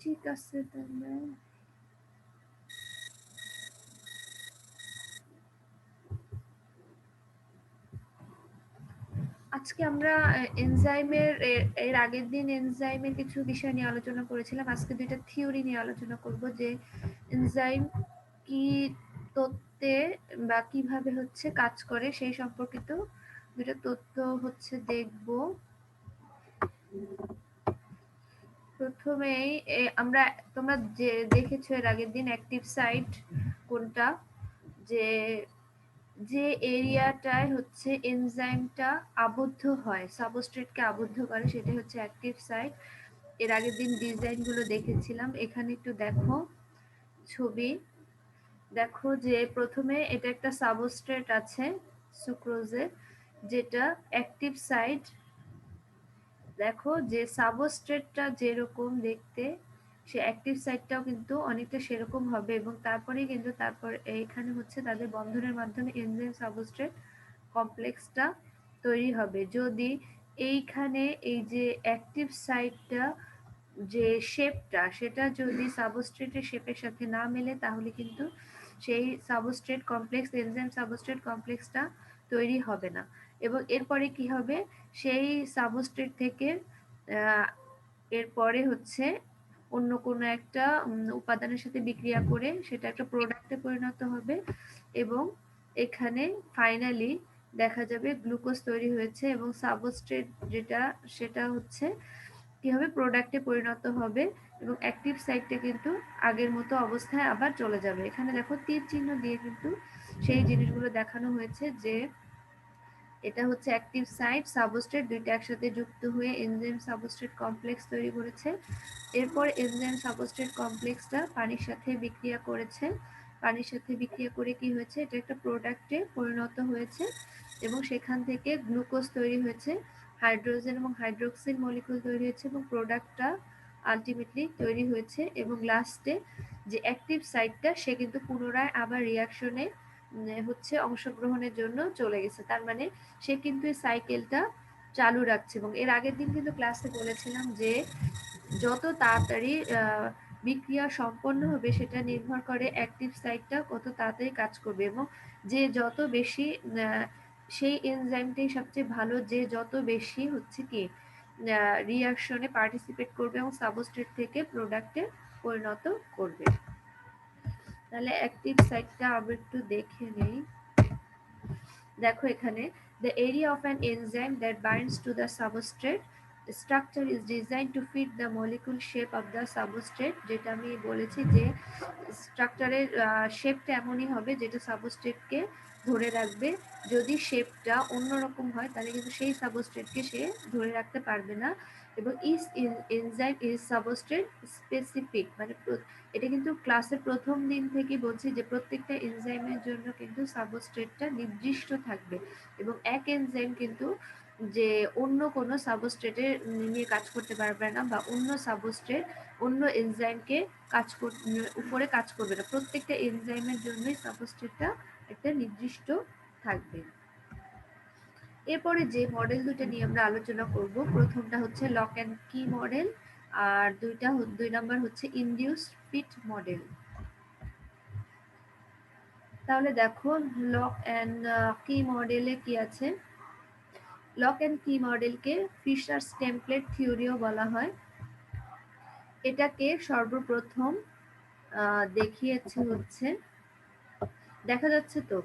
ঠিক আছে তাহলে আজকে আমরা এনজাইমের এর আগের দিন এনজাইমের কিছু বিষয় নিয়ে আলোচনা করেছিলাম। আজকে দুইটা থিওরি নিয়ে আলোচনা করব যে এনজাইম কি তত্ত্বে বা কিভাবে হচ্ছে কাজ করে সেই সম্পর্কিত দুটো তথ্য হচ্ছে দেখব। প্রথমেই আমরা তোমরা যে দেখেছো এর আগের দিন অ্যাক্টিভ সাইট কোনটা, যে যে এরিয়াটায় হচ্ছে এনজাইমটা আবদ্ধ হয়, সাবস্ট্রেটকে আবদ্ধ করে, সেটা হচ্ছে অ্যাক্টিভ সাইট। এর আগের দিন ডিজাইনগুলো দেখেছিলাম। এখানে একটু দেখো ছবি, দেখো যে প্রথমে এটা একটা সাবস্ট্রেট আছে সুক্রোজে, যেটা অ্যাক্টিভ সাইট। দেখো যে সাবস্ট্রেটটা যেরকম দেখতে, সে অ্যাক্টিভ সাইটটাও কিন্তু অনেকটা সেরকম হবে, এবং তারপরেই কিন্তু তারপর এইখানে হচ্ছে তাদের বন্ধনের মাধ্যমে এনজাইম সাবস্ট্রেট কমপ্লেক্সটা তৈরি হবে। যদি এইখানে এই যে অ্যাক্টিভ সাইটটা যে শেপটা, সেটা যদি সাবস্ট্রেটের শেপের সাথে না মেলে, তাহলে কিন্তু সেই সাবস্ট্রেট কমপ্লেক্স, এনজাইম সাবস্ট্রেট কমপ্লেক্সটা তৈরি হবে না। এবং এরপরে কি হবে, সেই সাবস্ট্রেট থেকে এরপরে হচ্ছে অন্য কোনো একটা উপাদানের সাথে বিক্রিয়া করে সেটা একটা প্রোডাক্টে পরিণত হবে, এবং এখানে ফাইনালি দেখা যাবে গ্লুকোজ তৈরি হয়েছে, এবং সাবস্ট্রেট যেটা সেটা হচ্ছে কি হবে, প্রোডাক্টে পরিণত হবে, এবং অ্যাক্টিভ সাইটটা কিন্তু আগের মতো অবস্থায় আবার চলে যাবে। এখানে দেখো তীর চিহ্ন দিয়ে কিন্তু সেই জিনিসগুলো দেখানো হয়েছে যে এটা হচ্ছে অ্যাক্টিভ সাইট, সাবস্ট্রেট দুইটা একসাথে যুক্ত হয়ে এনজাইম সাবস্ট্রেট কমপ্লেক্স তৈরি করেছে। এরপর এনজাইম সাবস্ট্রেট কমপ্লেক্সটা পানির সাথে বিক্রিয়া করেছে, পানির সাথে বিক্রিয়া করে কি হয়েছে, এটা একটা প্রোডাক্টে পরিণত হয়েছে, এবং সেখান থেকে গ্লুকোজ তৈরি হয়েছে, হাইড্রোজেন এবং হাইড্রোক্সিল মলিকুল তৈরি হয়েছে, এবং প্রোডাক্টটা আলটিমেটলি তৈরি হয়েছে। এবং লাস্টে যে অ্যাক্টিভ সাইটটা, সে কিন্তু পুনরায় আবার রিয়াকশনে হচ্ছে অংশগ্রহণের জন্য চলে গেছে। তার মানে সে কিন্তু এই সাইকেলটা চালু রাখছে। এবং এর আগের দিন কিন্তু ক্লাসে বলেছিলাম যে যত তাড়াতাড়ি বিক্রিয়া সম্পন্ন হবে সেটা নির্ভর করে অ্যাক্টিভ সাইটটা কত তাড়াতাড়ি কাজ করবে, এবং যে যত বেশি সেই এনজাইমটাই সবচেয়ে ভালো, যে যত বেশি হচ্ছে কি রিয়াকশনে পার্টিসিপেট করবে এবং সাবস্ট্রেট থেকে প্রোডাক্টে পরিণত করবে। তাহলে অ্যাক্টিভ সাইটটা আবার একটু দেখে নেই। দেখো এখানে the area of an enzyme that binds to the substrate structure is designed to fit the molecule shape of the substrate, যেটা আমি বলেছি যে স্ট্রাকচারের শেপটা এমনই হবে যেটা সাবস্ট্রেটকে ধরে রাখবে। যদি শেপটা অন্যরকম হয় তাহলে কিন্তু সেই সাবস্ট্রেটকে সে ধরে রাখতে পারবে না। এবং ইস এনজাইম ইজ সাবস্ট্রেট স্পেসিফিক, মানে এটা কিন্তু ক্লাসের প্রথম দিন থেকে বলছি যে প্রত্যেকটা এনজাইমের জন্য কিন্তু সাবস্ট্রেটটা নির্দিষ্ট থাকবে, এবং এক এনজাইম কিন্তু যে অন্য কোনো সাবস্ট্রেটের নিয়ে কাজ করতে পারবে না, বা অন্য সাবস্ট্রেট অন্য এনজাইমকে উপরে কাজ করবে না। প্রত্যেকটা এনজাইমের জন্যই সাবস্ট্রেটটা একটা নির্দিষ্ট থাকবে। এরপরে যে মডেল দুটো নিয়ে আমরা আলোচনা করব, প্রথমটা হচ্ছে লক অ্যান্ড কি মডেল, আর দুই নাম্বার হচ্ছে ইনডিউস ফিট মডেল। তাহলে দেখো লক অ্যান্ড কি মডেলে কি আছে। লক অ্যান্ড কি মডেলকে ফিশার্স টেমপ্লেট থিওরিও বলা হয়। এটাকে সর্বপ্রথম দেখিয়েছে হচ্ছে, দেখা যাচ্ছে তো,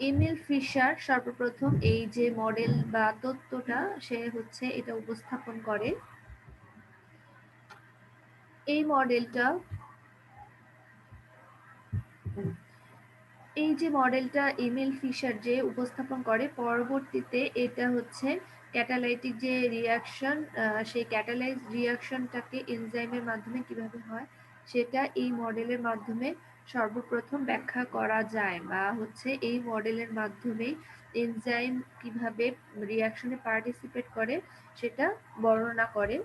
এমিল ফিশার সর্বপ্রথম এই যে মডেল বা তত্ত্বটা সে হচ্ছে এটা উপস্থাপন করে। এই মডেলটা, এই যে মডেলটা এমিল ফিশার যে উপস্থাপন করে, পরবর্তীতে এটা হচ্ছে ক্যাটালাইটিক যে রিয়াকশন, সেই ক্যাটালাইজ রিয়াকশনটাকে এনজাইমের মাধ্যমে কিভাবে হয় সেটা এই মডেলের মাধ্যমে সর্বপ্রথম ব্যাখ্যা করা যায়, বা হচ্ছে এই মডেলের মাধ্যমে এনজাইম কিভাবে রিয়াকশনে পার্টিসিপেট করে সেটা বর্ণনা করে।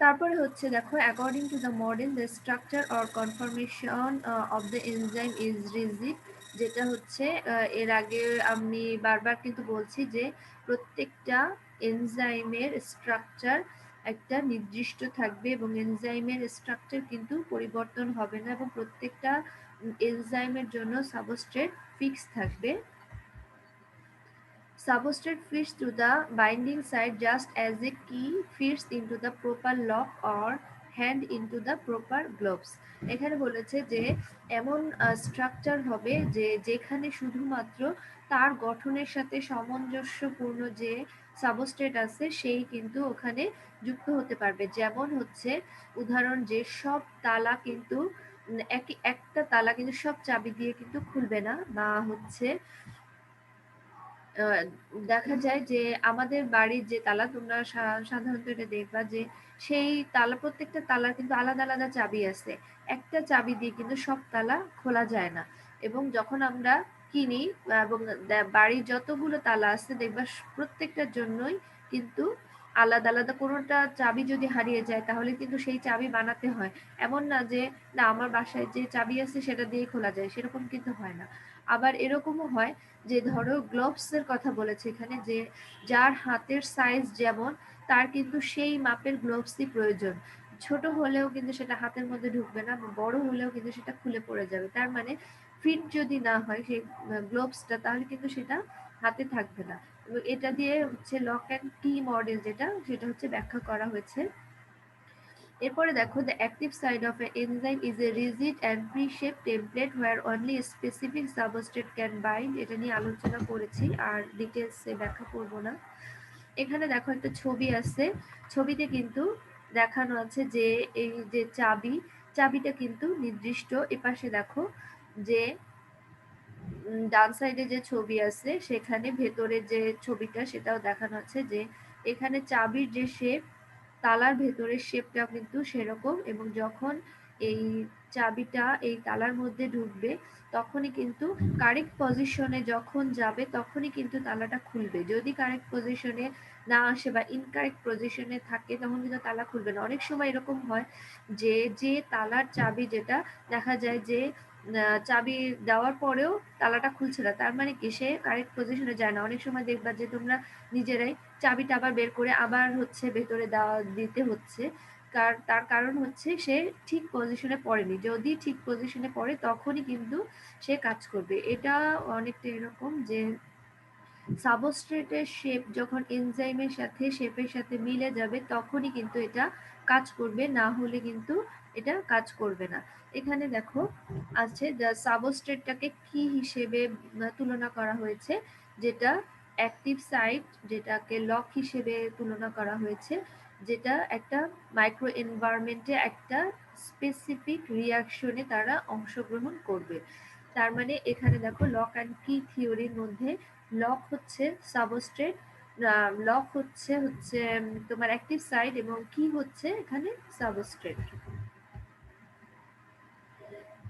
তারপরে হচ্ছে দেখো, according to the model the structure or conformation of the enzyme is rigid, যেটা হচ্ছে এর আগে আমি বারবার কিন্তু বলছি যে প্রত্যেকটা এনজাইমের স্ট্রাকচার একটা নির্দিষ্ট থাকবে এবং এনজাইমের স্ট্রাকচার কিন্তু পরিবর্তন হবে না এবং প্রত্যেকটা এনজাইমের জন্য সাবস্ট্রেট ফিক্স থাকবে। Substrate fits to the binding site just as a key fits into the proper lock or hand into the proper gloves। এখানে বলেছে যে এমন স্ট্রাকচার হবে যে যেখানে শুধুমাত্র তার গঠনের সাথে সামঞ্জস্যপূর্ণ যে সাবস্ট্রেট আছে সেই কিন্তু ওখানে যুক্ত হতে পারবে। যেমন হচ্ছে উদাহরণ, যে সব তালা কিন্তু একটা তালা কিন্তু সব চাবি দিয়ে কিন্তু খুলবে না, বা হচ্ছে দেখা যায় যে আমাদের বাড়ির যে তালা, তোমরা সাধারণত এটা দেখবা যে সেই তালা, প্রত্যেকটা তালার কিন্তু আলাদা আলাদা চাবি আছে। একটা চাবি দিয়ে কিন্তু সব তালা খোলা যায় না। এবং যখন আমরা কিনি এবং বাড়ির যতগুলো তালা আছে দেখবা প্রত্যেকটার জন্যই কিন্তু আলাদা আলাদা, কোনোটা চাবি যদি হারিয়ে যায় তাহলে কিন্তু সেই চাবি বানাতে হয়। এমন না যে না আমার বাসায় যে চাবি আছে সেটা দিয়ে খোলা যায়, সেরকম কিন্তু হয় না। আবার এরকমও হয় যে ধরো গ্লোভস এর কথা বলেছে এখানে, যে যার হাতের সাইজ যেমন তার কিন্তু সেই মাপের গ্লোভসই প্রয়োজন। ছোট হলেও কিন্তু সেটা হাতের মধ্যে ঢুকবে না, বড় হলেও কিন্তু সেটা খুলে পড়ে যাবে। তার মানে ফিট যদি না হয় সেই গ্লোভসটা তাহলে কিন্তু সেটা হাতে থাকবে না। এবং এটা দিয়ে হচ্ছে লক অ্যান্ড কি মডেল যেটা, সেটা হচ্ছে ব্যাখ্যা করা হয়েছে। এরপরে দেখো, the active side of A enzyme is a rigid and pre-shape template where only specific substrate can bind. এটা নিয়ে আলোচনা করেছি, আর ডিটেলসে ব্যাখ্যা করব না। এখানে দেখো একটা ছবি আছে, ছবিতে কিন্তু দেখানো আছে যে এই যে চাবিটা কিন্তু নির্দিষ্ট। এপাশে দেখো যে ডান সাইডে যে ছবি আছে সেখানে ভেতরে যে ছবিটা সেটাও দেখানো আছে, যে এখানে চাবির যে শেপ, তালার ভেতরের শেপটা কিন্তু সেরকম। এবং যখন এই চাবিটা এই তালার মধ্যে ঢুকবে তখনই কিন্তু কারেক্ট পজিশনে যখন যাবে তখনই কিন্তু তালাটা খুলবে। যদি কারেক্ট পজিশনে না আসে বা ইনকারেক্ট পজিশনে থাকে তখন কিন্তু তালা খুলবে না। অনেক সময় এরকম হয় যে যে তালার চাবি, যেটা দেখা যায় যে চাবি দেওয়ার পরেও তালাটা খুলছে না, তার মানে কি সে কারেক্ট পজিশনে যায় না। অনেক সময় দেখবা যে তোমরা নিজেরাই চাবিটা আবার বের করে আবার হচ্ছে ভেতরে দিতে হচ্ছে, তার কারণ হচ্ছে সে ঠিক পজিশনে পড়েনি। যদি ঠিক পজিশনে পড়ে তখনই কিন্তু সে কাজ করবে। এটা অনেকটা এরকম যে সাবস্ট্রেটের শেপ যখন এনজাইমের সাথে শেপের সাথে মিলে যাবে তখনই কিন্তু এটা কাজ করবে, না হলে কিন্তু এটা কাজ করবে না। এখানে দেখো আছে যে সাবস্ট্রেটটাকে কি হিসেবে তুলনা করা হয়েছে, যেটা অ্যাক্টিভ সাইট, যেটাকে লক হিসেবে তুলনা করা হয়েছে, যেটা একটা মাইক্রো এনভায়রনমেন্টে একটা স্পেসিফিক রিয়াকশনে তারা অংশগ্রহণ করবে। তার মানে এখানে দেখো লক অ্যান্ড কি থিওরির মধ্যে লক হচ্ছে সাবস্ট্রেট, লক হচ্ছে হচ্ছে তোমার অ্যাক্টিভ সাইট, এবং কি হচ্ছে এখানে সাবস্ট্রেট।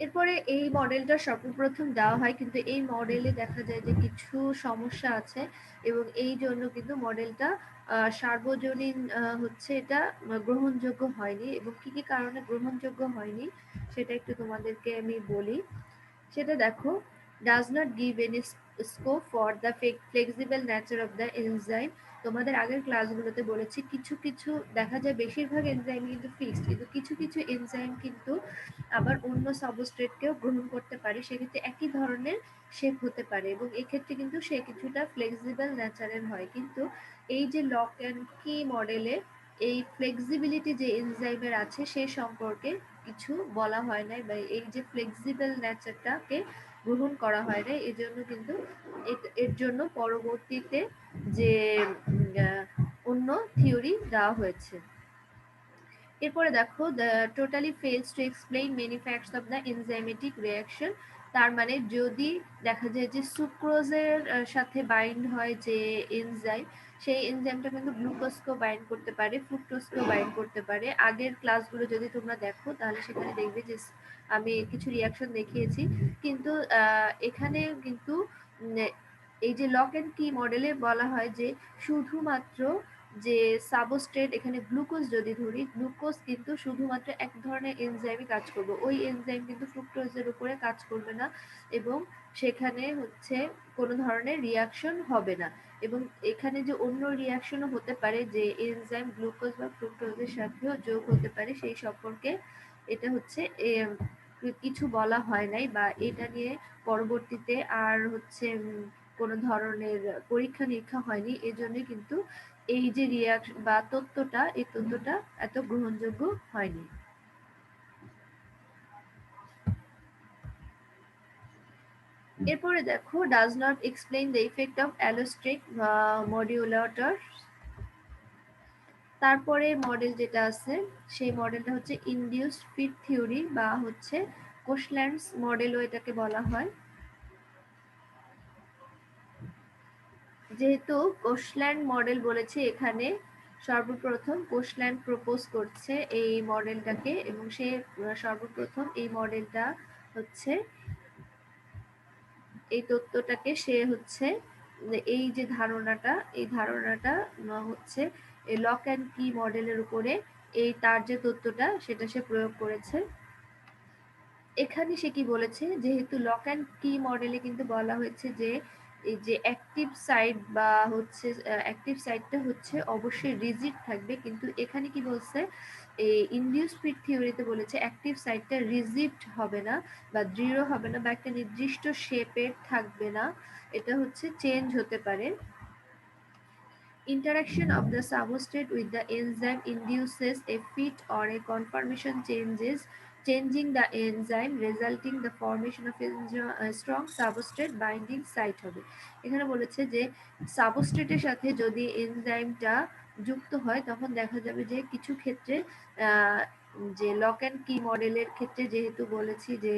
এরপরে এই মডেলটা সর্বপ্রথম দেওয়া হয়, কিন্তু এই মডেলে দেখা যায় যে কিছু সমস্যা আছে এবং এই জন্য কিন্তু মডেলটা সার্বজনীন হচ্ছে এটা গ্রহণযোগ্য হয়নি। এবং কি কি কারণে গ্রহণযোগ্য হয়নি সেটা একটু তোমাদেরকে আমি বলি। সেটা দেখো, does not give any scope for the flexible nature of the enzyme. তোমাদের আগের ক্লাসগুলোতে বলেছি কিছু কিছু দেখা যায়, বেশিরভাগ এনজাইম কিন্তু ফিক্সড, কিন্তু কিছু কিছু এনজাইম কিন্তু আবার অন্য সাবস্ট্রেটকেও গ্রহণ করতে পারে, সেক্ষেত্রে একই ধরনের শেপ হতে পারে এবং এক্ষেত্রে কিন্তু সে কিছুটা ফ্লেক্সিবল নেচারের হয়। কিন্তু এই যে লক অ্যান্ড কি মডেলে এই ফ্লেক্সিবিলিটি যে এনজাইমের আছে সে সম্পর্কে কিছু বলা হয় নাই, বা এই যে ফ্লেক্সিবল নেচারটাকে গ্রহণ করা হয় না, এই জন্য কিন্তু এর জন্য পরবর্তীতে যে অন্য থিওরি দেওয়া হয়েছে। এরপরে দেখো, the totally fails to explain many facts of the enzymatic reaction. তার মানে যদি দেখা যায় যে সুক্রোজের সাথে বাইন্ড হয় যে এনজাইম, সেই এনজাইমটা কিন্তু গ্লুকোজকেও বাইন্ড করতে পারে, ফ্রুক্টোজকেও বাইন্ড করতে পারে। আগের ক্লাসগুলো যদি তোমরা দেখো তাহলে সেখানে দেখবে যে আমি কিছু রিয়াকশন দেখিয়েছি। কিন্তু এখানে কিন্তু এই যে লক অ্যান্ড কি মডেলে বলা হয় যে শুধুমাত্র যে সাবস্ট্রেট, এখানে গ্লুকোজ যদি ধরি, গ্লুকোজ কিন্তু শুধুমাত্র এক ধরনের এনজাইমই কাজ করবে, ওই এনজাইম কিন্তু ফ্রুক্টোজের উপরে কাজ করবে না এবং সেখানে হচ্ছে কোনো ধরনের রিয়াকশন হবে না। এবং এখানে যে অন্য রিয়াকশনও হতে পারে, যে এনজাইম গ্লুকোজ বা ফ্রুক্টোজের সাথেও যোগ হতে পারে, সেই সম্পর্কে এটা হচ্ছে কিছু বলা হয় নাই, বা এটা নিয়ে পরবর্তীতে আর হচ্ছে কোনো ধরনের পরীক্ষা নিরীক্ষা হয়নি, এজন্য কিন্তু এই যে রিয়াকশন বা তথ্যটা, এই তথ্যটা এত গ্রহণযোগ্য হয়নি। এরপরে দেখো, does not explain the effect of allosteric modulator. তারপরে মডেল যেটা আছে, সেই মডেলটা হচ্ছে ইনডিউসড ফিট থিওরি, বা হচ্ছে কোশল্যান্ডস মডেলও এটাকে বলা হয়। যেহেতু কোশল্যান্ড মডেল বলেছে, এখানে সর্বপ্রথম কোশল্যান্ড প্রপোজ করছে এই মডেলটাকে, এবং সে সর্বপ্রথম এই মডেলটা হচ্ছে, এই তত্ত্বটাকে সে হচ্ছে, এই যে ধারণাটা, এই ধারণাটা হচ্ছে এই লক অ্যান্ড কি মডেলের উপরে এই তার যে তত্ত্বটা সেটা সে প্রয়োগ করেছে। এখানে সে কি বলেছে, যেহেতু লক অ্যান্ড কি মডেলে কিন্তু বলা হয়েছে যে এই যে অ্যাক্টিভ সাইট বা হচ্ছে অ্যাক্টিভ সাইটটা হচ্ছে অবশ্যই রিজিড থাকবে, কিন্তু এখানে কি বলছে, এই ইনডিউস ফিট থিওরিতে বলেছে অ্যাক্টিভ সাইটটা রিজিড হবে না বা দৃঢ় হবে না বা একটা নির্দিষ্ট শেপের থাকবে না, এটা হচ্ছে চেঞ্জ হতে পারে। Interaction of the substrate with the enzyme induces a fit or a conformation changes, changing the enzyme, resulting the formation of a strong substrate binding site হবে। এখানে বলেছে যে সাবস্ট্রেটের সাথে যদি এনজাইমটা যুক্ত হয়, তখন দেখা যাবে যে কিছু ক্ষেত্রে যে লক অ্যান্ড কি মডেলের ক্ষেত্রে যেহেতু বলেছি যে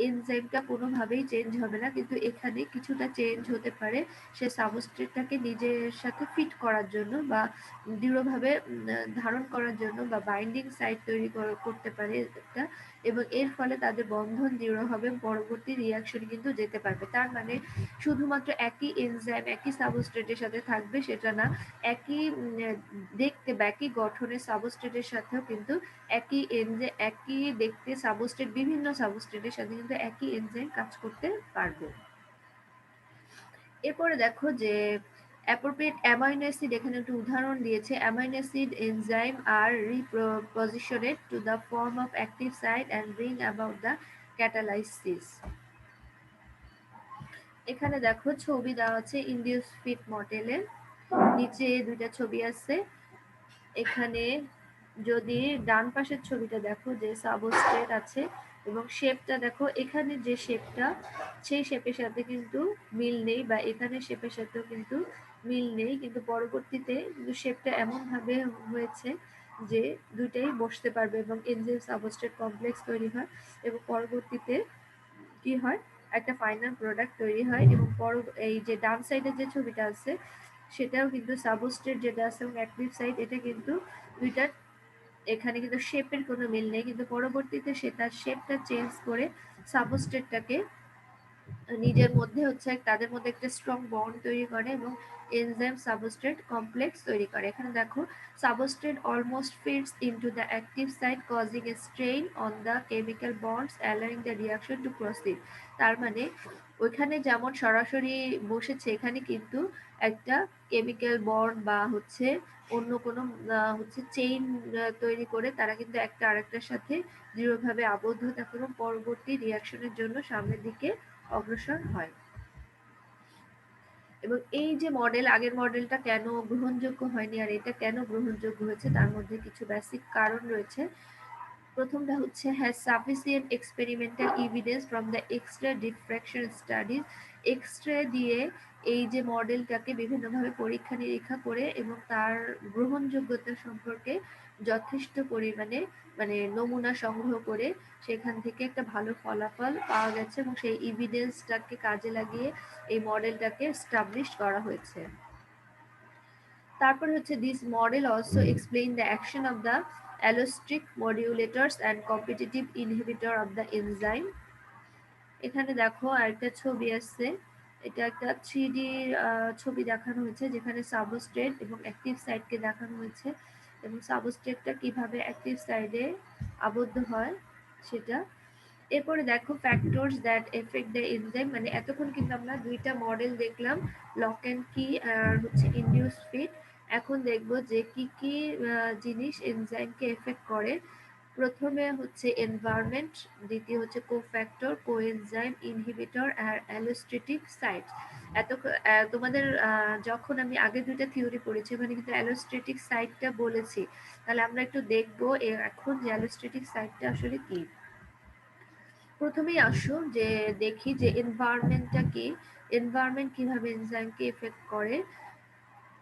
এনজাইমটা কোনোভাবেই চেঞ্জ হবে না, কিন্তু এখানে কিছুটা চেঞ্জ হতে পারে সে সাবস্ট্রেটটাকে নিজের সাথে ফিট করার জন্য বা দৃঢ়ভাবে ধারণ করার জন্য, বা বাইন্ডিং সাইট তৈরি করতে পারে একটা, এবং এর ফলে তাদের বন্ধন দৃঢ় হবে, পরবর্তী রিয়াকশনে কিন্তু যেতে পারবে। তার মানে শুধুমাত্র একই এনজাইম একই সাবস্ট্রেটের সাথে থাকবে সেটা না, একই দেখতে বা একই গঠনের সাবস্ট্রেটের সাথেও কিন্তু একই দেখতে সাবস্ট্রেট, বিভিন্ন সাবস্ট্রেটের সাথে কিন্তু একই এনজাইম কাজ করতে পারবে। এরপরে দেখো যে অ্যাপ্রোপ্রিয়েট অ্যামাইনো অ্যাসিড, এখানে একটু উদাহরণ দিয়েছে, amino acid enzyme are repositioned to the form of active site and bring about the catalysis. এখানে দেখো ছবি দেওয়া আছে ইনডিউস ফিট মডেলের, নিচে দুইটা ছবি আছে। এখানে যদি ডান পাশের ছবিটা দেখো, যে সাবস্ট্রেট আছে এবং শেপটা দেখো, এখানে যে শেপটা সেই শেপের সাথে কিন্তু মিল নেই, বা এখানে শেপের সাথেও কিন্তু মিল নেই, কিন্তু পরবর্তীতে কিন্তু শেপটা এমন ভাবে হয়েছে যে দুইটাই বসতে পারবে এবং এনজাইম সাবস্ট্রেট কমপ্লেক্স তৈরি হয়, এবং পরবর্তীতে কি হয়, একটা ফাইনাল প্রোডাক্ট তৈরি হয়। এবং এই যে ডান সাইডে যে ছবিটা আছে, সেটাও কিন্তু সাবস্ট্রেট যেটা আছে এবং অ্যাক্টিভ সাইট, এটা কিন্তু দুইটার এখানে কিন্তু শেপের কোনো মিল নেই, কিন্তু পরবর্তীতে সেটা শেপটা চেঞ্জ করে সাবস্ট্রেটটাকে নিজের মধ্যে হচ্ছে তাদের মধ্যে একটা স্ট্রং বন্ড তৈরি করে এবং এনজাইম সাবস্ট্রেট কমপ্লেক্স তৈরি করে। এখানে দেখো substrate almost fits into the active site causing a strain on the chemical bonds allowing the reaction to proceed. তার মানে ওইখানে যেমন সরাসরি বসেছে, এখানে কিন্তু একটা কেমিক্যাল বন্ড বা হচ্ছে অন্য কোনো হচ্ছে চেইন তৈরি করে তারা কিন্তু একটা আরেকটার সাথে দৃঢ়ভাবে আবদ্ধ থাকে এবং পরবর্তী রিঅ্যাকশনের জন্য সামনের দিকে অগ্রসর হয়। এবং এই যে মডেল, আগের মডেলটা কেন গ্রহণযোগ্য হয়নি আর এটা কেন গ্রহণযোগ্য হয়েছে, তার মধ্যে কিছু বেসিক কারণ রয়েছে। প্রথমটা হচ্ছে has sufficient experimental evidence from the X-ray diffraction studies. X-ray দিয়ে এই যে মডেলটাকে বিভিন্নভাবে পরীক্ষা নিরীক্ষা করে এবং তার গ্রহণযোগ্যতা সম্পর্কে যথেষ্ট পরিমাণে নমুনা সংগ্রহ করে সেখান থেকে একটা ভালো ফলাফল পাওয়া গেছে, এবং সেই এভিডেন্সটাকে কাজে লাগিয়ে এই মডেলটাকে এস্টাবলিশ করা হয়েছে। তারপর হচ্ছে this model also explain the action of the allosteric modulators and competitive inhibitor of the enzyme. এখানে দেখো আরেকটা ছবি আছে, এটা একটা 3D ছবি দেখানো হয়েছে, যেখানে সাবস্ট্রেট এবং অ্যাক্টিভ সাইটকে দেখানো হয়েছে, এবং সাবস্ট্রেটটা কিভাবে অ্যাক্টিভ সাইডে আবদ্ধ হয় সেটা। এরপরে দেখো factors that effect the enzyme, মানে এতক্ষণ কিন্তু আমরা দুইটা মডেল দেখলাম, লক অ্যান্ড কি আর হচ্ছে ইনডিউস ফিট। এখন দেখব যে কি কি জিনিস এনজাইমকে এফেক্ট করে। প্রথমে হচ্ছে এনভায়রনমেন্ট, দ্বিতীয় হচ্ছে কোফ্যাক্টর, কোএনজাইম, ইনহিবিটর আর অ্যালোস্টেটিক সাইট। এত তোমাদের যখন আমি আগে দুইটা থিওরি পড়েছি মানে কিন্তু অ্যালোস্টেটিক সাইটটা বলেছি, তাহলে আমরা একটু দেখবো এখন যে অ্যালোস্টেটিক সাইটটা আসলে কি। প্রথমেই আসো যে দেখি যে এনভায়রনমেন্টটা কি, এনভায়রনমেন্ট কিভাবে এনজাইমকে এফেক্ট করে।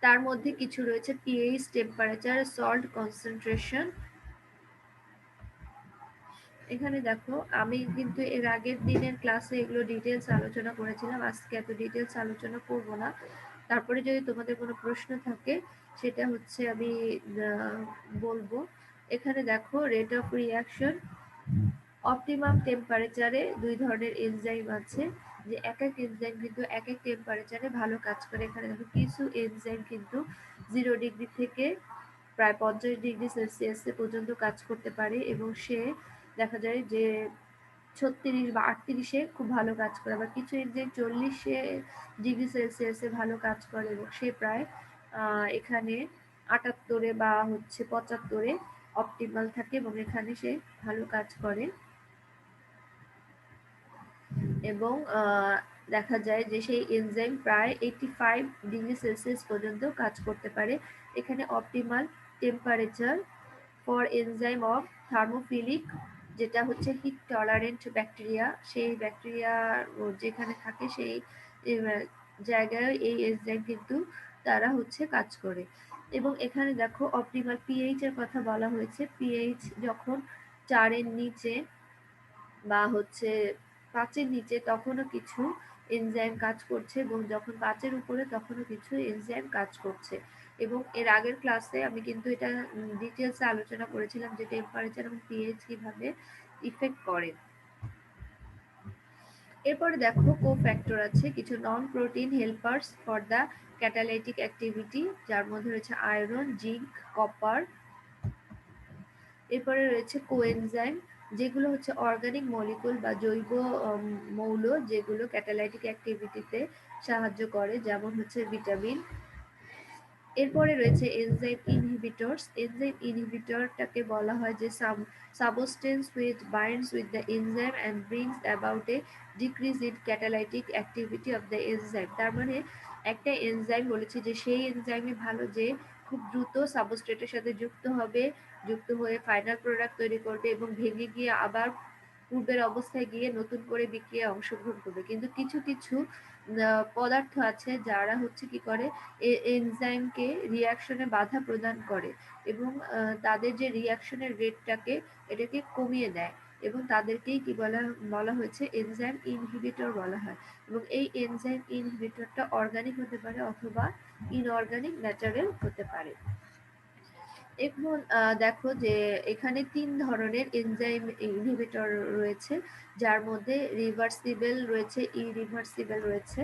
তার মধ্যে কিছু রয়েছে পিএইচ, টেম্পারেচার, সল্ট কনসেন্ট্রেশন। এখানে দেখো আমি কিন্তু এর আগের দিনের ক্লাসে এগুলো ডিটেলস আলোচনা করেছিলাম, আজকে এত ডিটেলস আলোচনা করব না। তারপরে যদি তোমাদের কোনো প্রশ্ন থাকে সেটা হচ্ছে আমি বলবো। এখানে দেখো রেট অফ রিঅ্যাকশন, অপটিমাম টেম্পারেচারে দুই ধরনের এনজাইম আছে, যে এক এক এনজাইম কিন্তু এক এক টেম্পারেচারে ভালো কাজ করে। এখানে দেখো কিছু এনজাইম কিন্তু 0 ডিগ্রি থেকে প্রায় 50 ডিগ্রি সেলসিয়াস পর্যন্ত কাজ করতে পারে, এবং সে দেখা যায় যে 36 বা 38-এ খুব ভালো কাজ করে। আবার কিছু এনজাইম 40 ডিগ্রি সেলসিয়াসে ভালো কাজ করে এবং সে প্রায় এখানে 78-এ বা হচ্ছে 75-এ অপটিমাল থাকে এবং এখানে সে ভালো কাজ করে। এবং দেখা যায় যে সেই এনজাইম প্রায় 85 ডিগ্রি সেলসিয়াস পর্যন্ত কাজ করতে পারে। এখানে optimal temperature for enzyme of thermophilic, যেটা হচ্ছে হিট টলারেন্ট ব্যাকটেরিয়া, সেই ব্যাকটেরিয়া যেখানে থাকে সেই জায়গায় এই এনজাইম কিন্তু তারা হচ্ছে কাজ করে। এবং এখানে দেখো অপটিমাল পিএইচ এর কথা বলা হয়েছে, পিএইচ যখন 4-এর নিচে বা হচ্ছে 5-এর নিচে তখনও কিছু এনজাইম কাজ করছে, এবং যখন 5-এর উপরে তখনও কিছু এনজাইম কাজ করছে। এবং এর আগের ক্লাসে আমি কিন্তু এটা ডিটেলসে আলোচনা করেছিলাম যে টেম্পারেচার এবং পিএইচ কিভাবে ইফেক্ট করে। এরপরে দেখো কোফ্যাক্টর আছে, কিছু non protein helpers for the catalytic activity, যার মধ্যে রয়েছে আয়রন, জিঙ্ক, কপার। এরপরে রয়েছে কোএনজাইম, যেগুলো হচ্ছে অর্গানিক মলিকুল বা জৈব মৌল, যেগুলো ক্যাটালাইটিক অ্যাক্টিভিটিতে সাহায্য করে, যেমন হচ্ছে ভিটামিন। এরপরে রয়েছে এনজাইম ইনহিবিটরস, এনজাইম ইনহিবিটরটাকে বলা হয় যে substance which binds with the enzyme and brings about a decrease in catalytic activity of the enzyme. তার মানে একটা এনজাইম বলেছে যে সেই এনজাইমই ভালো যে খুব দ্রুত সাবস্ট্রেটের সাথে যুক্ত হবে, যুক্ত হয়ে ফাইনাল প্রোডাক্ট তৈরি করবে এবং ভেঙে গিয়ে আবার পূর্বের অবস্থায় গিয়ে নতুন করে বিক্রিয়ায় অংশগ্রহণ করবে। কিন্তু কিছু কিছু পদার্থ আছে যারা হচ্ছে কি করে, এনজাইমকে রিঅ্যাকশনে বাধা প্রদান করে এবং তাদের যে রিঅ্যাকশনের রেটটাকে এটাকে কমিয়ে দেয়, এবং তাদেরকেই কি বলা বলা হয়েছে এনজাইম ইনহিবিটর বলা হয়। এবং এই এনজাইম ইনহিবিটরটা অর্গানিক হতে পারে অথবা ইনঅর্গানিক ন্যাচারাল হতে পারে। এখন দেখো যে এখানে 3 ধরনের এনজাইম ইনহিবিটর রয়েছে, যার মধ্যে রিভার্সিবল রয়েছে, ইরিভার্সিবল রয়েছে।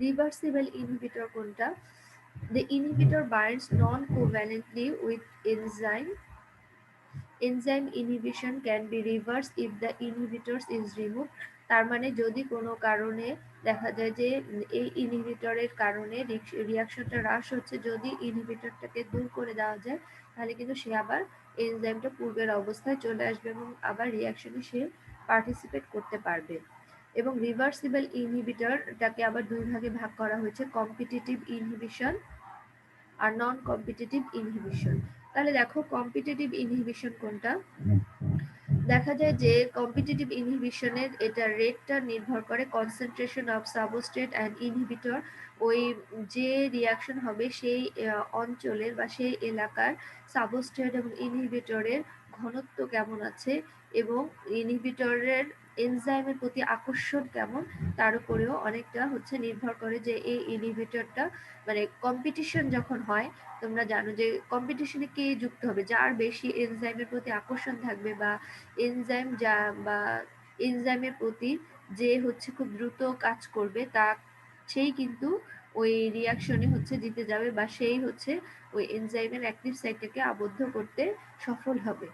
রিভার্সিবল ইনহিবিটর কোনটা? The inhibitor binds non-covalently with enzyme. Enzyme inhibition can be reversed if the inhibitors is removed. তার মানে যদি কোনো কারণে দেখা যায় যে এই ইনহিবিটরের কারণে রিঅ্যাকশনটা হ্রাস হচ্ছে, যদি ইনহিবিটরটাকে দূর করে দেওয়া যায় তাহলে কিন্তু সে আবার এনজাইমটা পূর্বের অবস্থায় চলে আসবে এবং আবার রিঅ্যাকশনে সে পার্টিসিপেট করতে পারবে। এবং রিভার্সিবল ইনহিবিটরটাকে আবার দুই ভাগে ভাগ করা হয়েছে, কম্পিটিটিভ ইনহিবিশন আর নন কম্পিটিটিভ ইনহিবিশন। তাহলে দেখো কম্পিটিটিভ ইনহিবিশন কোনটা? দেখা যায় যে কম্পিটিটিভ ইনহিবিশনের এটা রেটটা নির্ভর করে concentration of substrate and inhibitor, ওই যে রিঅ্যাকশন হবে সেই অঞ্চলের বা সেই এলাকার সাবস্ট্রেট এবং ইনহিবিটরের ঘনত্ব কেমন আছে এবং ইনহিবিটরের এনজাইমের প্রতি আকর্ষণ কেমন, তার উপরেও অনেকটা হচ্ছে নির্ভর করে যে এই ইনহিবিটরটা, মানে কম্পিটিশন যখন হয় তোমরা জানো যে কম্পিটিশনে কে যুক্ত হবে, যার বেশি এনজাইমের প্রতি আকর্ষণ থাকবে বা এনজাইম যা বা এনজাইমের প্রতি যে হচ্ছে খুব দ্রুত কাজ করবে সেই কিন্তু ওই রিয়াকশনে হচ্ছে দিতে যাবে বা সেই হচ্ছে ওই এনজাইমের অ্যাক্টিভ সাইটটাকে আবদ্ধ করতে সফল হবে।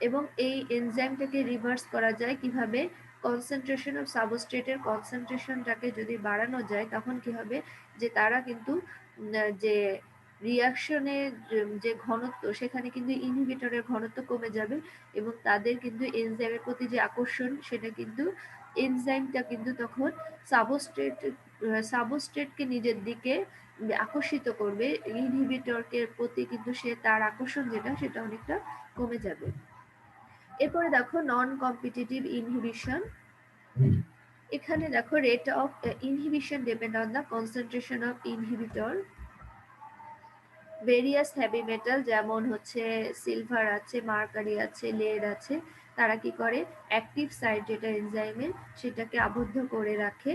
এবং এই এনজাইমটাকে রিভার্স করা যায় কিভাবে? কনসেন্ট্রেশন অফ সাবস্ট্রেটের কনসেন্ট্রেশনটাকে যদি বাড়ানো যায় তখন কি হবে, যে তারা কিন্তু যে রিয়াকশনের যে ঘনত্ব সেখানে কিন্তু ইনহিবিটরের ঘনত্ব কমে যাবে এবং তাদের কিন্তু এনজাইমের প্রতি যে আকর্ষণ সেটা কিন্তু এনজাইমটা কিন্তু তখন সাবস্ট্রেটকে নিজের দিকে আকর্ষিত করবে, ইনহিবিটরকে প্রতি কিন্তু সে তার আকর্ষণ যেটা সেটা অনেকটা কমে যাবে। এরপরে দেখো নন কম্পিটিটিভ ইনহিবিশন। এখানে দেখো rate of inhibition depend on the concentration of inhibitor. Various heavy metal যেমন হচ্ছে সিলভার আছে, মার্কারি আছে, লেড আছে, তারা কি করে অ্যাক্টিভ সাইট যেটা এনজাইমের সেটাকে আবদ্ধ করে রাখে।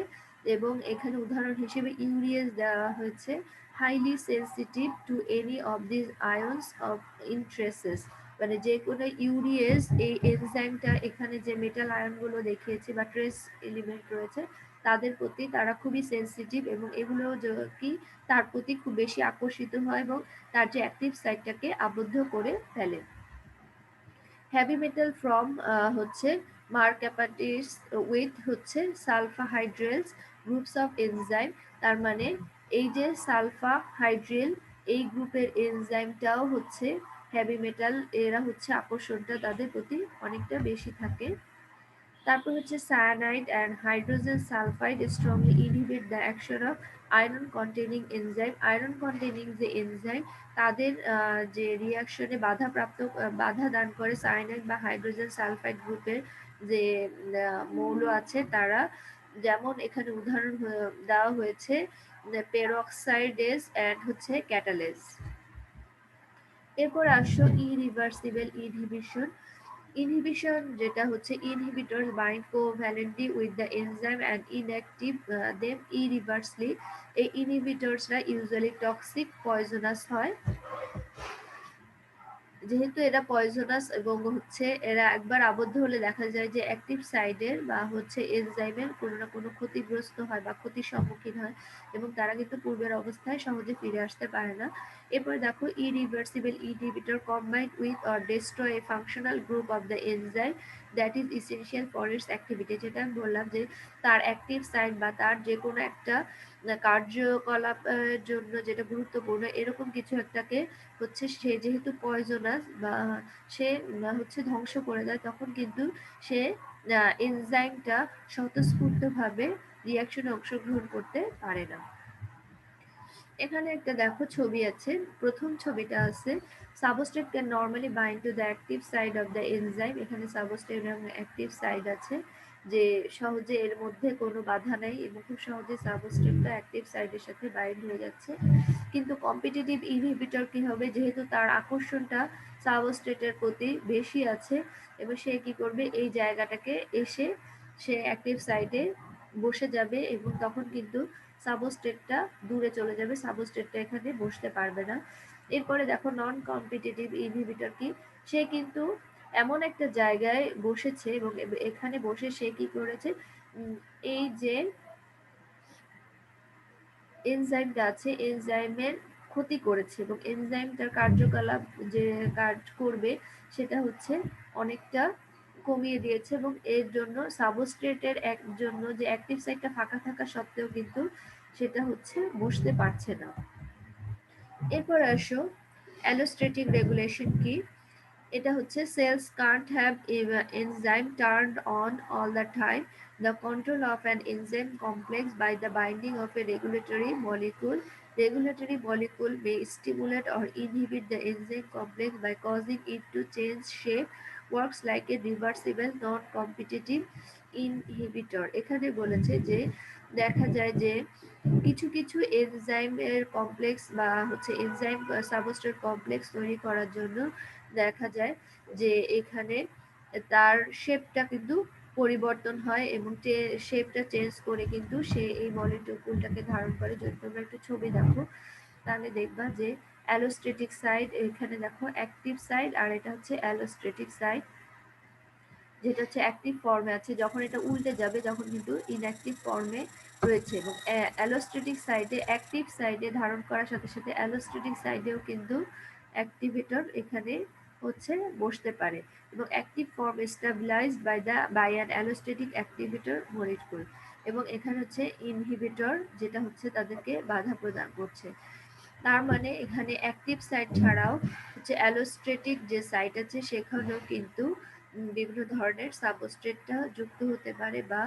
এবং এখানে উদাহরণ হিসেবে ইউরিয়াস দেওয়া হয়েছে, highly sensitive to any of this ions of interests, মানে যে কোনো ইউরিয়াস এই এনজাইমটা এখানে যে মেটাল আয়নগুলো দেখিয়েছে বা ট্রেস এলিমেন্ট রয়েছে তাদের প্রতি তারা খুবই সেন্সিটিভ এবং এগুলো কি তার প্রতি খুব বেশি আকর্ষিত হয় এবং তার যে অ্যাক্টিভ সাইটটাকে আবদ্ধ করে ফেলে। হেভি মেটাল ফ্রম হচ্ছে মার্ক অ্যাপাটিস উইথ হচ্ছে সালফা হাইড্রেলস গ্রুপস অফ এনজাইম, তার মানে এই যে সালফা হাইড্রেল এই গ্রুপের এনজাইমটাও হচ্ছে হেভি মেটাল, এরা হচ্ছে আকর্ষণটা তাদের প্রতি অনেকটা বেশি থাকে। তারপর হচ্ছে cyanide and hydrogen sulphide strongly inhibit the action of iron containing enzyme. Iron containing যে এনজাইম তাদের যে রিয়াকশনে বাধা দান করে সায়ানাইড বা হাইড্রোজেন সালফাইড গ্রুপের যে মৌল আছে তারা, যেমন এখানে উদাহরণ দেওয়া হয়েছে পেরক্সাইডেজ অ্যান্ড হচ্ছে ক্যাটালেজ। এরপর আসো ইরিভার্সিবল ইনহিবিশন। ইনহিবিশন যেটা হচ্ছে inhibitors bind covalently with the enzyme and inactive them irreversibly. এই ইনহিবিটরসরা ইউজুয়ালি টক্সিক পয়জনাস হয়, যেহেতু এরা পয়জনাস এবং হচ্ছে এরা একবার আবদ্ধ হলে দেখা যায় যে অ্যাক্টিভ সাইডের বা হচ্ছে এনজাইমের কোনো না কোনো ক্ষতিগ্রস্ত হয় বা ক্ষতির সম্মুখীন হয় এবং তারা কিন্তু পূর্বের অবস্থায় সহজে ফিরে আসতে পারে না। এরপর দেখো irreversible inhibitor combined with or destroy A functional group of the enzyme that is essential for its activity. যেটা আমি বললাম যে তার অ্যাক্টিভ সাইড বা তার যে কোনো একটা কার্যকলাপের জন্য যেটা গুরুত্বপূর্ণ এরকম কিছু একটাকে হচ্ছে সে যেহেতু পয়জনাস বা সে হচ্ছে ধ্বংস করে দেয় তখন কিন্তু সে এনজাইমটা স্বতঃস্ফূর্তভাবে রিয়াকশনে অংশগ্রহণ করতে পারে না। এখানে একটা দেখো ছবি আছে, প্রথম ছবিটা আছে substrate can normally bind to the active side of the enzyme. এখানে সাবস্ট্রেট এবং অ্যাক্টিভ সাইড আছে যে সহজে এর মধ্যে কোনো বাধা নাই এবং খুব সহজে সাবস্ট্রেটটা অ্যাক্টিভ সাইডের সাথে বাইন্ড হয়ে যাচ্ছে। কিন্তু কম্পিটিটিভ ইনহিবিটর কি হবে, যেহেতু তার আকর্ষণটা সাবস্ট্রেটের প্রতি বেশি আছে এবং সে কি করবে এই জায়গাটাকে এসে সে অ্যাক্টিভ সাইডে বসে যাবে এবং তখন কিন্তু সাবস্ট্রেটটা দূরে চলে যাবে, সাবস্ট্রেটটা এখানে বসতে পারবে না। এরপরে দেখো নন কম্পিটিটিভ ইনহিবিটর কি, সে কিন্তু এমন একটা জায়গায় বসেছে এবং এখানে বসে সে কি করেছে, এই যে এনজাইমটা আছে এনজাইমের ক্ষতি করেছে এবং এনজাইমটার কার্যকলাপ যে কাজ করবে সেটা হচ্ছে অনেকটা কমিয়ে দিয়েছে এবং এর জন্য সাবস্ট্রেটের জন্য যে অ্যাক্টিভ সাইটটা ফাঁকা থাকা সত্ত্বেও কিন্তু সেটা হচ্ছে বসতে পারছে না। এরপর আসো অ্যালোস্ট্যাটিক রেগুলেশন কি, এটা হচ্ছে cells can't have enzyme turned on all the time. The control of an enzyme complex by the binding of a regulatory molecule. Regulatory molecule may stimulate or inhibit the enzyme complex by causing it to change shape. Works like a reversible non-competitive inhibitor. এখানে বলেছে যে দেখা যায় যে কিছু কিছু এনজাইমের complex বা হচ্ছে এনজাইম সাবস্ট্রেট কমপ্লেক্স তৈরি করার জন্য দেখা যায় যে এখানে তার শেপটা কিন্তু পরিবর্তন হয় এবং শেপটা চেঞ্জ করে কিন্তু সে এই মলিকিউলটাকে ধারণ করে। যদি তোমরা একটু ছবি দেখো তাহলে দেখবা যে অ্যালোস্ট্যাটিক সাইড, এখানে দেখো অ্যাক্টিভ সাইড আর এটা হচ্ছে অ্যালোস্ট্যাটিক সাইড, যেটা হচ্ছে অ্যাক্টিভ ফর্মে আছে, যখন এটা উল্টে যাবে যখন কিন্তু ইনঅ্যাক্টিভ ফর্মে রয়েছে এবং অ্যালোস্ট্যাটিক সাইটে অ্যাক্টিভ সাইটে ধারণ করার সাথে সাথে অ্যালোস্ট্যাটিক সাইটেও কিন্তু অ্যাক্টিভেটর এখানে হচ্ছে বসতে পারে এবং active form stabilized by an allostatic activator molecule এবং এখানে হচ্ছে ইনহিবিটর যেটা হচ্ছে তাদেরকে বাধা প্রদান করছে। তার মানে এখানে অ্যাক্টিভ সাইট ছাড়াও হচ্ছে অ্যালোস্ট্যাটিক যে সাইট আছে সেখানেও কিন্তু বিভিন্ন ধরনের সাবস্ট্রেটটা যুক্ত হতে পারে বা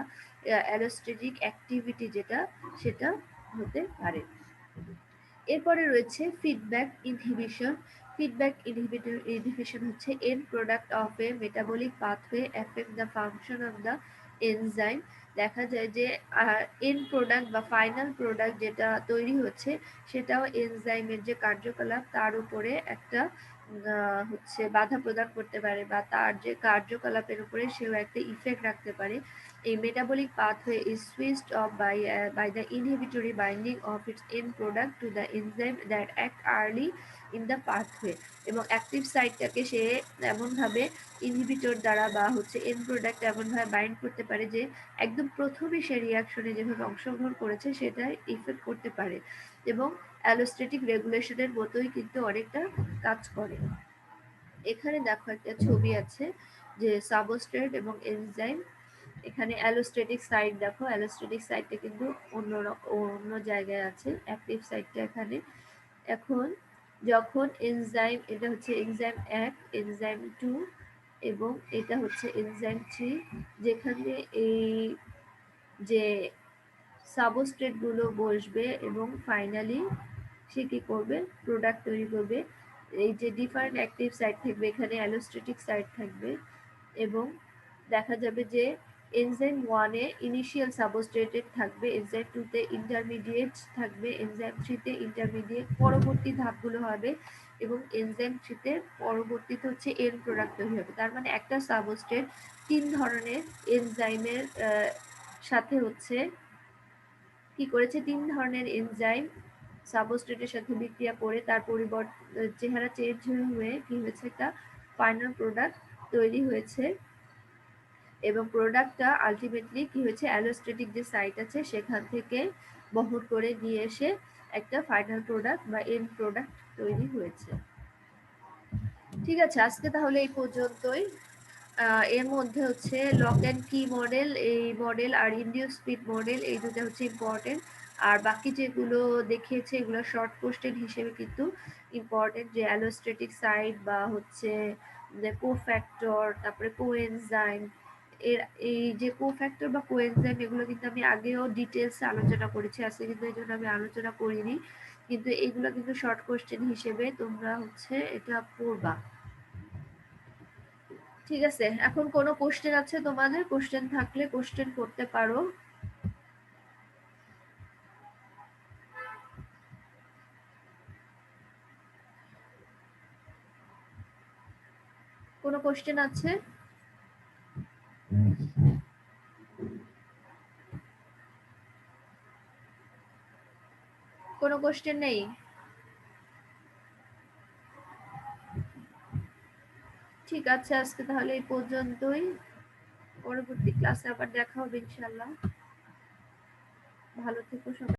অ্যালোস্ট্যাটিক অ্যাক্টিভিটি যেটা সেটা হতে পারে। এরপরে রয়েছে ফিডব্যাক ইনহিবিশন। ফিডব্যাক ইনহিবিশন হচ্ছে and product of A metabolic pathway effect the function of the enzyme. দেখা যায় যে এন্ড প্রোডাক্ট বা ফাইনাল প্রোডাক্ট যেটা তৈরি হচ্ছে সেটাও এনজাইমের যে কার্যকলাপ তার উপরে একটা হচ্ছে বাধা প্রদান করতে পারে বা তার যে কার্যকলাপের উপরে সেও একটা ইফেক্ট রাখতে পারে। A metabolic pathway is switched off by the inhibitory binding of its end product to the enzyme that act early in the pathway এবং অ্যাক্টিভ সাইটটাকে সে এমনভাবে ইনহিবিটর দ্বারা বা হচ্ছে এন্ড প্রোডাক্ট এমনভাবে বাইন্ড করতে পারে যে একদম প্রথমে সে রিয়াকশনে যেভাবে অংশগ্রহণ করেছে সেটা ইফেক্ট করতে পারে এবং অ্যালোস্ট্যাটিক রেগুলেশনের মতোই কিন্তু অনেকটা কাজ করে। এখানে দেখো একটা ছবি আছে যে সাবস্ট্রেট এবং এনজাইম। এখানে অ্যালোস্ট্যাটিক সাইট দেখো, অ্যালোস্ট্যাটিক সাইটটা কিন্তু অন্য জায়গায় আছে, অ্যাক্টিভ সাইটটা এখানে। এখন যখন এনজাইম, এটা হচ্ছে এনজাইম 1, এনজাইম 2 এবং এটা হচ্ছে এনজাইম 3, যেখানে এই যে সাবস্ট্রেট গুলো বসবে এবং ফাইনালি সে কি করবে, প্রোডাক্ট তৈরি করবে। এই যে ডিফারেন্ট অ্যাক্টিভ সাইট থাকবে, এখানে অ্যালোস্ট্যাটিক সাইট থাকবে এবং দেখা যাবে যে এনজাইম 1 এ ইনিশিয়াল সাবস্ট্রেটেড থাকবে, এনজাইম 2 তে ইন্টারমিডিয়েট থাকবে, এনজাইম 3 তে ইন্টারমিডিয়েট পরবর্তী ধাপগুলো হবে এবং এনজাইম 3 তে পরবর্তীতে হচ্ছে এন্ড প্রোডাক্ট তৈরি হবে। তার মানে একটা সাবস্ট্রেট 3 ধরনের এনজাইমের সাথে হচ্ছে কি করেছে, 3 ধরনের এনজাইম সাবস্ট্রেটের সাথে বিক্রিয়া করে তার চেহারা চেঞ্জ হয়ে কি হয়েছে, একটা ফাইনাল প্রোডাক্ট তৈরি হয়েছে এবং প্রোডাক্টটা আলটিমেটলি কি হয়েছে, অ্যালোস্ট্যাটিক যে সাইট আছে সেখান থেকে বহন করে নিয়ে এসে একটা ফাইনাল প্রোডাক্ট বা এন্ড প্রোডাক্ট তৈরি হয়েছে। ঠিক আছে, আজকে তাহলে এই পর্যন্তই। এর মধ্যে হচ্ছে লক অ্যান্ড কি মডেল, এই মডেল আর ইন্ডিউস স্পিড মডেল, এই দুটো হচ্ছে ইম্পর্টেন্ট। আর বাকি যেগুলো দেখিয়েছে এগুলো শর্ট কোশ্চেন হিসেবে কিন্তু ইম্পর্টেন্ট, যে অ্যালোস্ট্যাটিক সাইট বা হচ্ছে কোফ্যাক্টর, তারপরে কোএনজাইম। এর এই যে কোফ্যাক্টর বা কোএনজাইম এগুলো কিন্তু আমি আগেও ডিটেলস আলোচনা করেছি, আজকে কিন্তু এই জন্য আমি আলোচনা করিনি, কিন্তু এগুলো কিন্তু শর্ট কোশ্চেন হিসেবে তোমরা হচ্ছে এটা পড়বা। ঠিক আছে, এখন কোনো কোশ্চেন আছে তোমাদের? কোশ্চেন থাকলে কোশ্চেন করতে পারো। কোনো কোশ্চেন আছে? কোনো কোশ্চেন নেই? ঠিক আছে, আজকে তাহলে এই পর্যন্তই। পরবর্তী ক্লাসে আবার দেখা হবে ইনশাআল্লাহ। ভালো থেকো সবাই।